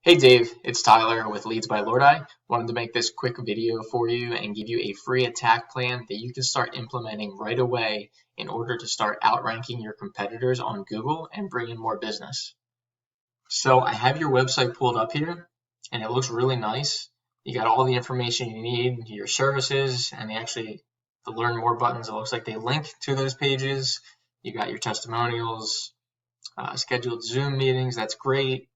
Hey Dave, it's Tyler with Leads by Lordi. Wanted to make this quick video for you and give you a free attack plan that you can start implementing right away in order to start outranking your competitors on Google and bring in more business. So I have your website pulled up here and it looks really nice. You got all the information you need, your services, and the learn more buttons, it looks like they link to those pages. You got your testimonials, scheduled Zoom meetings, that's great.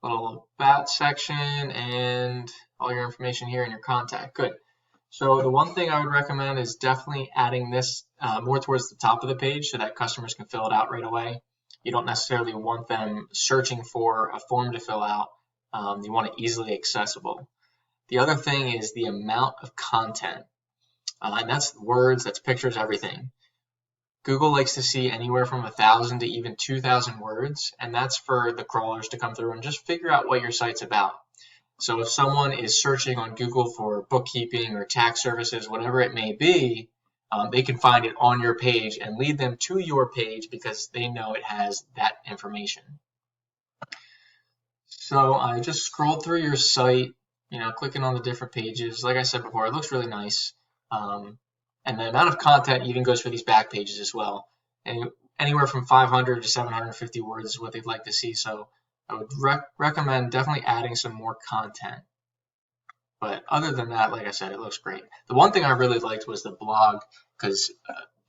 Little about section and all your information here and your contact. Good. So the one thing I would recommend is definitely adding this more towards the top of the page so that customers can fill it out right away. You don't necessarily want them searching for a form to fill out. You want it easily accessible. The other thing is the amount of content. And that's words, that's pictures, everything. Google likes to see anywhere from 1,000 to even 2,000 words, and that's for the crawlers to come through and just figure out what your site's about. So if someone is searching on Google for bookkeeping or tax services, whatever it may be, they can find it on your page and lead them to your page because they know it has that information. So I just scrolled through your site, clicking on the different pages. Like I said before, it looks really nice. And the amount of content even goes for these back pages as well. And anywhere from 500 to 750 words is what they'd like to see. So I would recommend definitely adding some more content. But other than that, like I said, it looks great. The one thing I really liked was the blog because,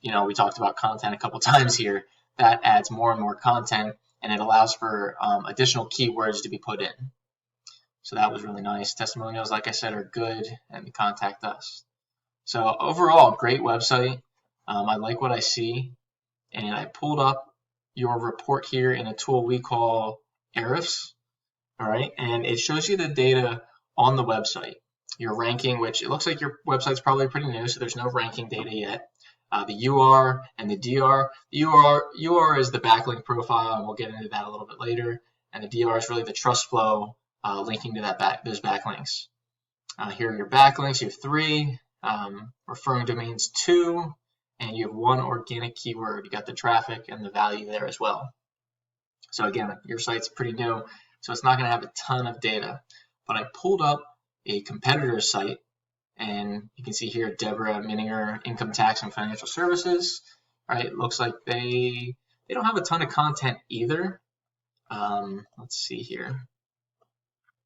we talked about content a couple times here. That adds more and more content and it allows for additional keywords to be put in. So that was really nice. Testimonials, like I said, are good, and contact us. So overall, great website. I like what I see, and I pulled up your report here in a tool we call Ahrefs, all right, and it shows you the data on the website, your ranking, which it looks like your website's probably pretty new, so there's no ranking data yet. The UR and the DR. The UR is the backlink profile, and we'll get into that a little bit later, and the DR is really the trust flow linking to those backlinks. Here are your backlinks. You have 3. Referring domains 2, and you have 1 organic keyword. You got the traffic and the value there as well. So again, your site's pretty new, so it's not going to have a ton of data. But I pulled up a competitor's site, and you can see here Deborah Mininger, Income Tax and Financial Services. All right, it looks like they don't have a ton of content either. Let's see here.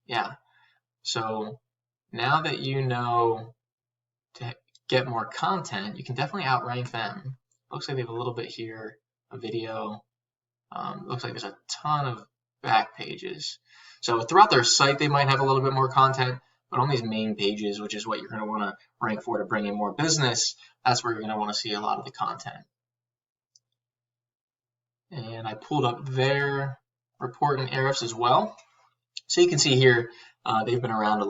Yeah. So now that you know to get more content, you can definitely outrank them. Looks like they have a little bit here, a video. Looks like there's a ton of back pages. So throughout their site, they might have a little bit more content, but on these main pages, which is what you're going to want to rank for to bring in more business, that's where you're going to want to see a lot of the content. And I pulled up their report in Ahrefs as well. So you can see here, they've been around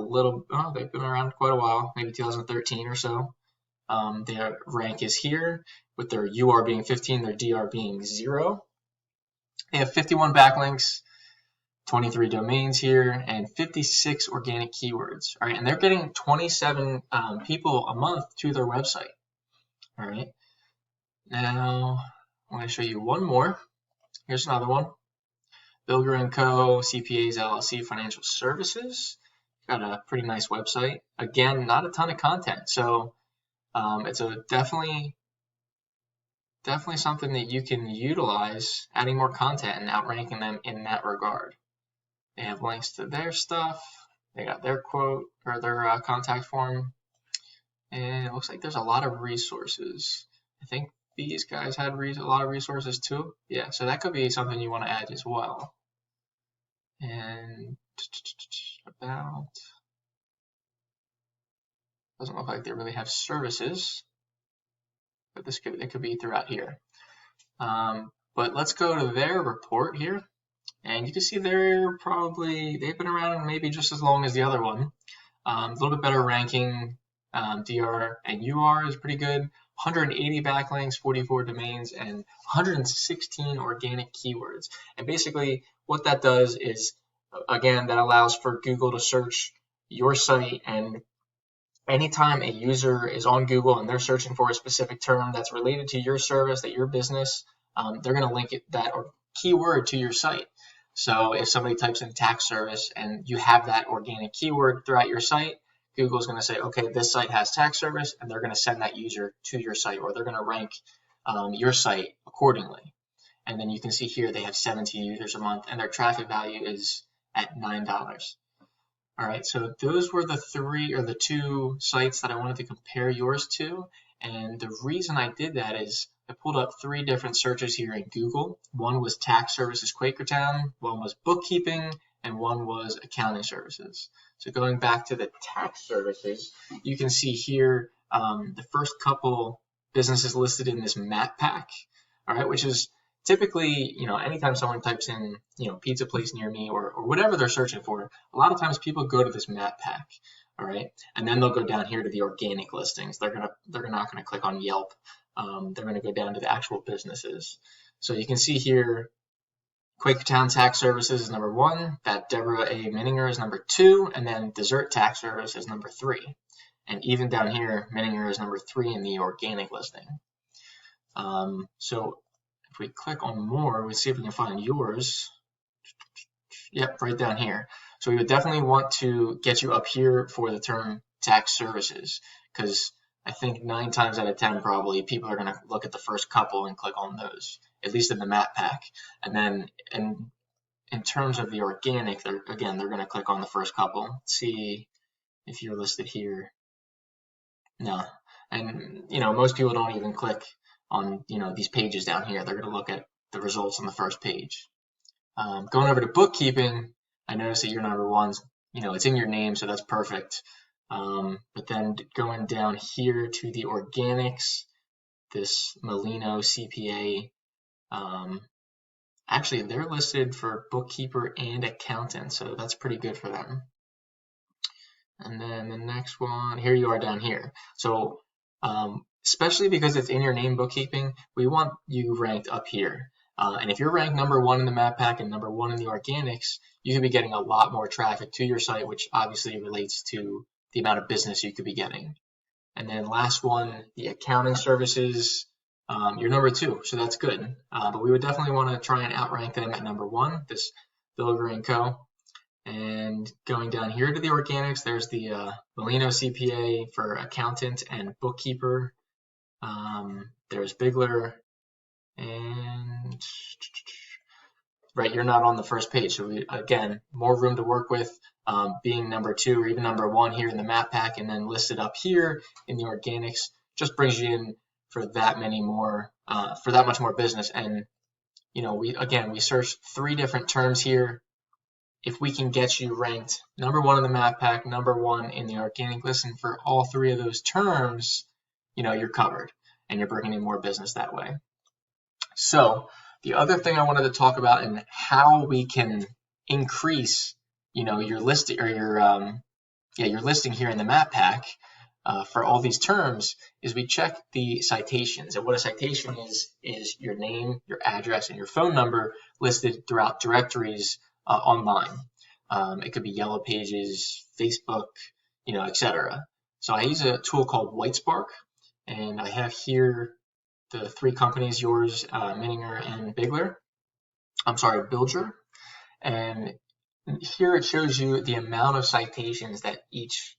they've been around quite a while, maybe 2013 or so. Their rank is here with their UR being 15, their DR being 0. They have 51 backlinks, 23 domains here, and 56 organic keywords. All right, and they're getting 27 people a month to their website. All right, now I'm going to show you one more. Here's another one. Bilger & Co., CPAs, LLC, Financial Services. Got a pretty nice website. Again, not a ton of content, so it's definitely something that you can utilize, adding more content and outranking them in that regard. They have links to their stuff. They got their quote or their contact form, and it looks like there's a lot of resources. I think these guys had a lot of resources too. Yeah, so that could be something you want to add as well. And about, doesn't look like they really have services, but it could be throughout here. But let's go to their report here, and you can see they've been around maybe just as long as the other one. A little bit better ranking. DR and UR is pretty good. 180 backlinks, 44 domains, and 116 organic keywords. And basically what that does is, again, that allows for Google to search your site, and anytime a user is on Google and they're searching for a specific term that's related to your service, that your business, they're going to link that or keyword to your site. So if somebody types in tax service and you have that organic keyword throughout your site, Google's going to say, okay, this site has tax service, and they're going to send that user to your site, or they're going to rank your site accordingly. And then you can see here they have 17 users a month, and their traffic value is at $9. All right, so those were the two sites that I wanted to compare yours to. And the reason I did that is I pulled up 3 different searches here in Google. One was tax services Quakertown, one was bookkeeping, and one was accounting services. So going back to the tax services, you can see here the first couple businesses listed in this map pack, all right, which is typically, anytime someone types in, pizza place near me or whatever they're searching for, a lot of times people go to this map pack, all right, and then they'll go down here to the organic listings. They're not gonna click on Yelp. They're gonna go down to the actual businesses. So you can see here, Quakertown Tax Services is number 1, that Deborah A. Mininger is number 2, and then Dessert Tax Service is number 3. And even down here, Mininger is number 3 in the organic listing. So if we click on more, we see if we can find yours. Yep, right down here. So we would definitely want to get you up here for the term tax services, because I think 9 times out of 10 probably people are going to look at the first couple and click on those, at least in the map pack. And then in terms of the organic, they're going to click on the first couple. See if you're listed here. No. And most people don't even click on these pages down here. They're going to look at the results on the first page. Going over to bookkeeping, I noticed that your number 1's, it's in your name, so that's perfect. But then going down here to the organics, this Molino CPA, actually they're listed for bookkeeper and accountant, so that's pretty good for them. And then the next one, here you are down here. So especially because it's in your name, bookkeeping, we want you ranked up here. And if you're ranked number 1 in the map pack and number 1 in the organics, you could be getting a lot more traffic to your site, which obviously relates to the amount of business you could be getting. And then last one, the accounting services, you're number 2, so that's good. But we would definitely want to try and outrank them at number 1, this Bilger & Co. And going down here to the organics, there's the Molino CPA for accountant and bookkeeper. There's Bigler, and right, you're not on the first page. So again, more room to work with, being number 2 or even number 1 here in the map pack, and then listed up here in the organics just brings you in for that many more, for that much more business. And we searched 3 different terms here. If we can get you ranked number 1 in the map pack, number 1 in the organic listing for all 3 of those terms, you're covered and you're bringing in more business that way. So the other thing I wanted to talk about and how we can increase, your listing or your listing here in the map pack for all these terms is we check the citations. And what a citation is your name, your address, and your phone number listed throughout directories online. It could be Yellow Pages, Facebook, etc. So I use a tool called Whitespark, and I have here the 3 companies, yours, Mininger and Bilger. And here it shows you the amount of citations that each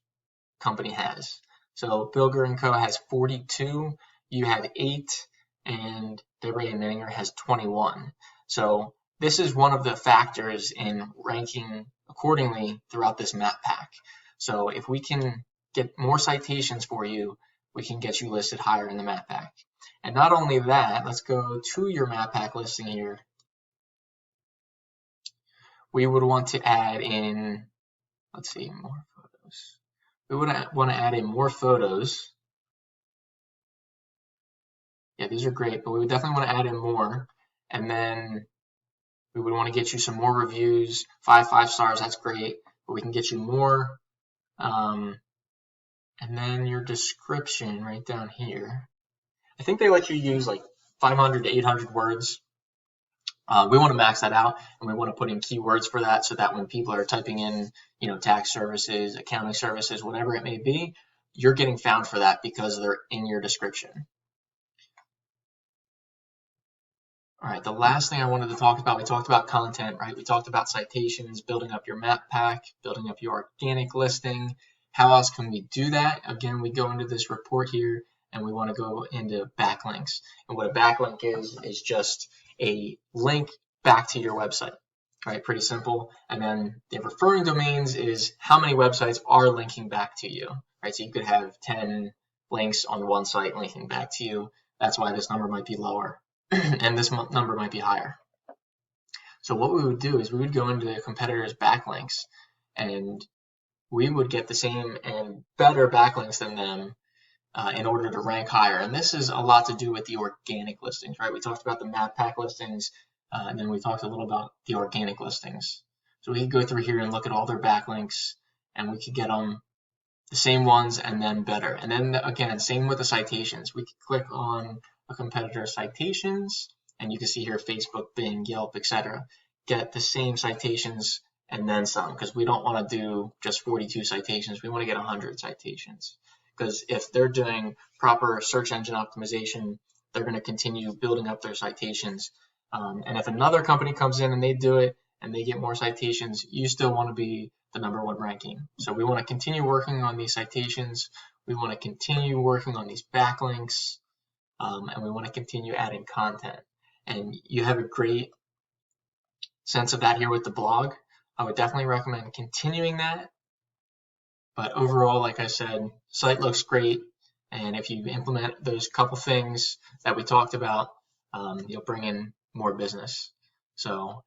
company has. So Bilger & Co. has 42, you have 8, and Deborah and Mininger has 21. So this is one of the factors in ranking accordingly throughout this map pack. So if we can get more citations for you, we can get you listed higher in the map pack. And not only that, let's go to your map pack listing here. We would want to add in, let's see, more photos. We would want to add in more photos. Yeah, these are great, but we would definitely want to add in more. And then we would want to get you some more reviews, 5 stars, that's great, but we can get you more. And then your description right down here. I think they let you use like 500 to 800 words. We want to max that out, and we want to put in keywords for that so that when people are typing in, tax services, accounting services, whatever it may be, you're getting found for that because they're in your description. All right, the last thing I wanted to talk about, we talked about content, right? We talked about citations, building up your map pack, building up your organic listing. How else can we do that? Again, we go into this report here and we want to go into backlinks. And what a backlink is just a link back to your website, right? Pretty simple. And then the referring domains is how many websites are linking back to you, right? So you could have 10 links on one site linking back to you. That's why this number might be lower. And this number might be higher. So what we would do is we would go into the competitors' backlinks and we would get the same and better backlinks than them in order to rank higher. And this is a lot to do with the organic listings, right? We talked about the map pack listings, and then we talked a little about the organic listings. So we could go through here and look at all their backlinks, and we could get them the same ones and then better. And then again, same with the citations. We could click on a competitor citations, and you can see here Facebook, Bing, Yelp, etc. Get the same citations and then some, because we don't want to do just 42 citations. We want to get 100 citations, because if they're doing proper search engine optimization, they're going to continue building up their citations. And if another company comes in and they do it and they get more citations, you still want to be the #1 ranking. So we want to continue working on these citations. We want to continue working on these backlinks. And we want to continue adding content. And you have a great sense of that here with the blog. I would definitely recommend continuing that. But overall, like I said, site looks great. And if you implement those couple things that we talked about, you'll bring in more business. So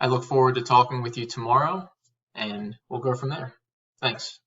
I look forward to talking with you tomorrow, and we'll go from there. Thanks.